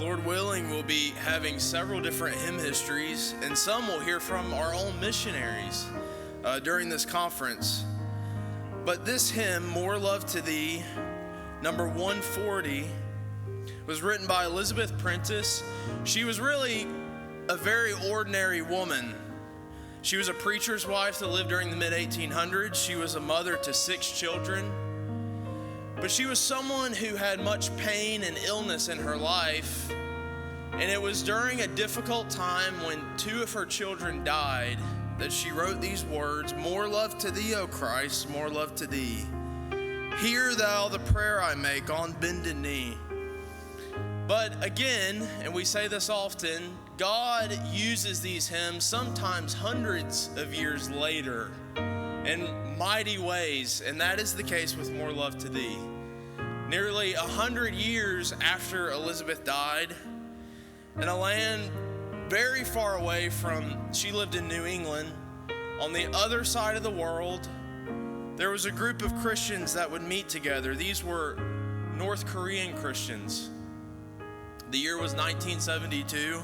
Lord willing, we'll be having several different hymn histories, and some we'll hear from our own missionaries during this conference. But this hymn, More Love to Thee, number 140, was written by Elizabeth Prentice. She was really a very ordinary woman. She was a preacher's wife that lived during the mid-1800s. She was a mother to 6 children. But she was someone who had much pain and illness in her life. And it was during a difficult time when 2 of her children died that she wrote these words, "More love to thee, O Christ, more love to thee. Hear thou the prayer I make on bended knee." But again, and we say this often, God uses these hymns sometimes hundreds of years later in mighty ways, and that is the case with More Love to Thee. Nearly 100 years after Elizabeth died, in a land very far away from, she lived in New England, on the other side of the world, there was a group of Christians that would meet together. These were North Korean Christians. The year was 1972.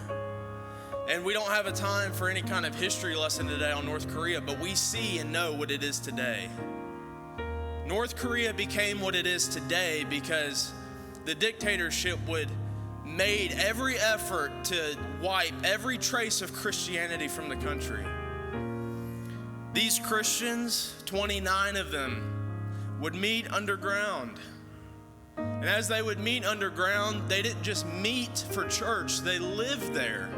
And we don't have a time for any kind of history lesson today on North Korea, but we see and know what it is today. North Korea became what it is today because the dictatorship made every effort to wipe every trace of Christianity from the country. These Christians, 29 of them, would meet underground. And as they would meet underground, they didn't just meet for church, they lived there.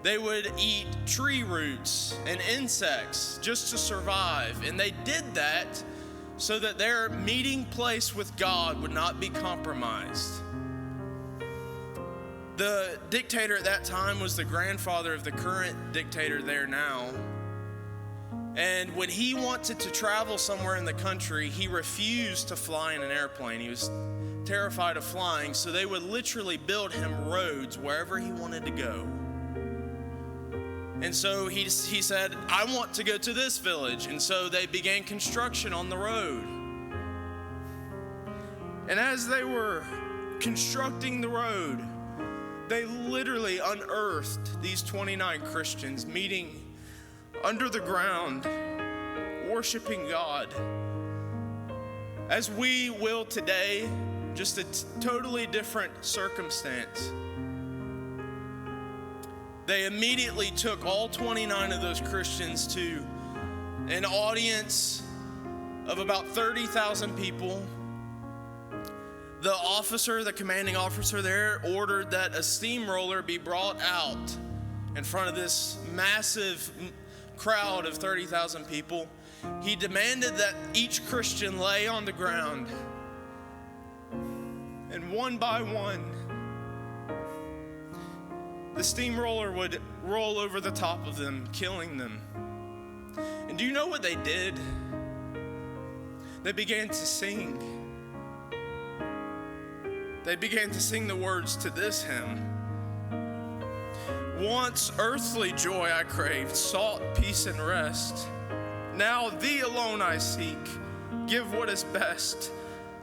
They would eat tree roots and insects just to survive. And they did that so that their meeting place with God would not be compromised. The dictator at that time was the grandfather of the current dictator there now. And when he wanted to travel somewhere in the country, he refused to fly in an airplane. He was terrified of flying, so they would literally build him roads wherever he wanted to go. And so he said, "I want to go to this village." And so they began construction on the road. And as they were constructing the road, they literally unearthed these 29 Christians meeting under the ground, worshiping God. As we will today, just a totally different circumstance. They immediately took all 29 of those Christians to an audience of about 30,000 people. The commanding officer there, ordered that a steamroller be brought out in front of this massive crowd of 30,000 people. He demanded that each Christian lay on the ground. And one by one, the steamroller would roll over the top of them, killing them. And do you know what they did? They began to sing. They began to sing the words to this hymn. "Once earthly joy I craved, sought peace and rest. Now thee alone I seek, give what is best.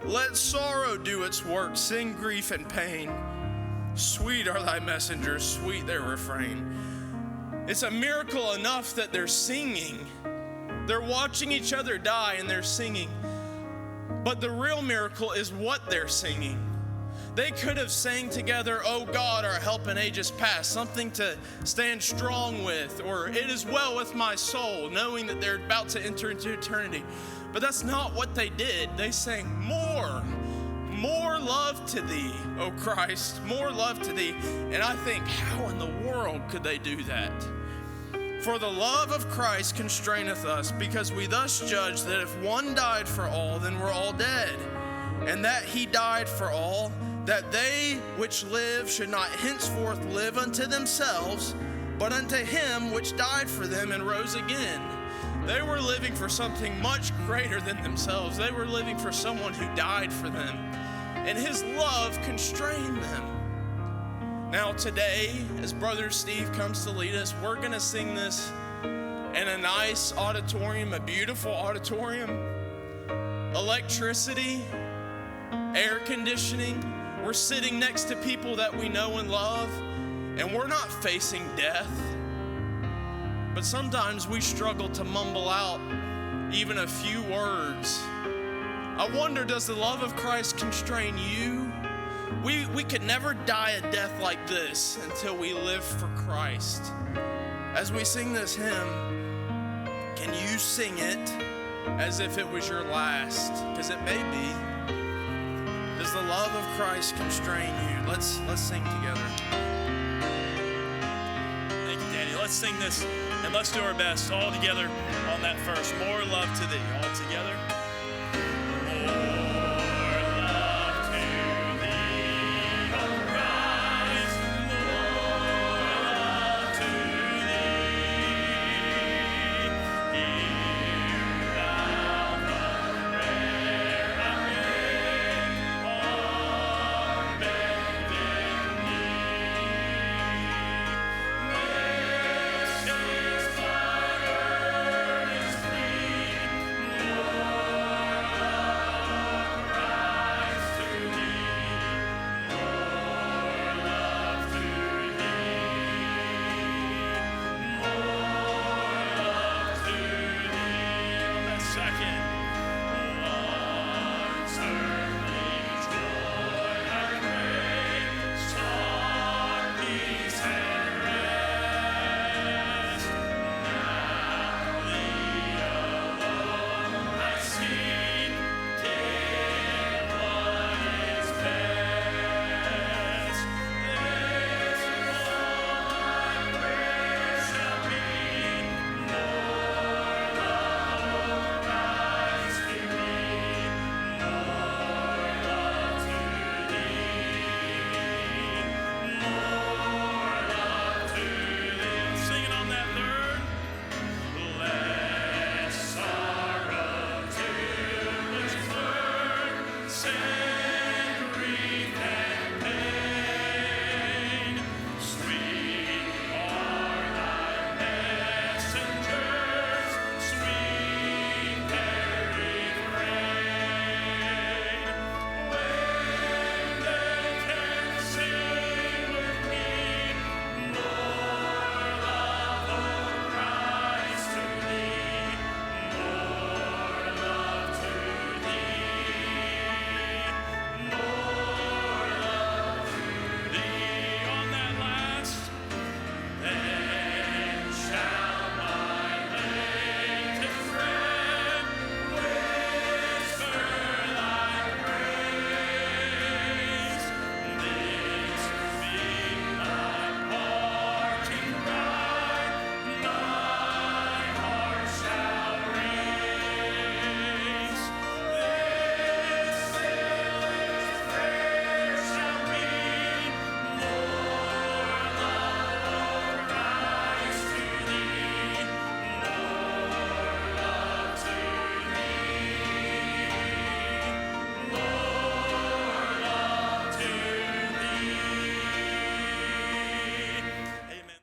Let sorrow do its work, sing grief and pain. Sweet are thy messengers, sweet their refrain." It's a miracle enough that they're singing. They're watching each other die and they're singing. But the real miracle is what they're singing. They could have sang together, "Oh God, our help in ages past," something to stand strong with, or "It is well with my soul," knowing that they're about to enter into eternity. But that's not what they did. They sang, More love to thee, O Christ, more love to thee." And I think, how in the world could they do that? "For the love of Christ constraineth us, because we thus judge that if one died for all, then we're all dead. And that he died for all, that they which live should not henceforth live unto themselves, but unto him which died for them and rose again." They were living for something much greater than themselves. They were living for someone who died for them, and his love constrained them. Now today, as Brother Steve comes to lead us, we're going to sing this in a nice auditorium, a beautiful auditorium, electricity, air conditioning. We're sitting next to people that we know and love, and we're not facing death. But sometimes we struggle to mumble out even a few words. I wonder, does the love of Christ constrain you? We could never die a death like this until we live for Christ. As we sing this hymn, can you sing it as if it was your last? Because it may be. Does the love of Christ constrain you? Let's sing together. Thank you, Danny. Let's sing this and let's do our best all together on that verse. More love to thee. All together.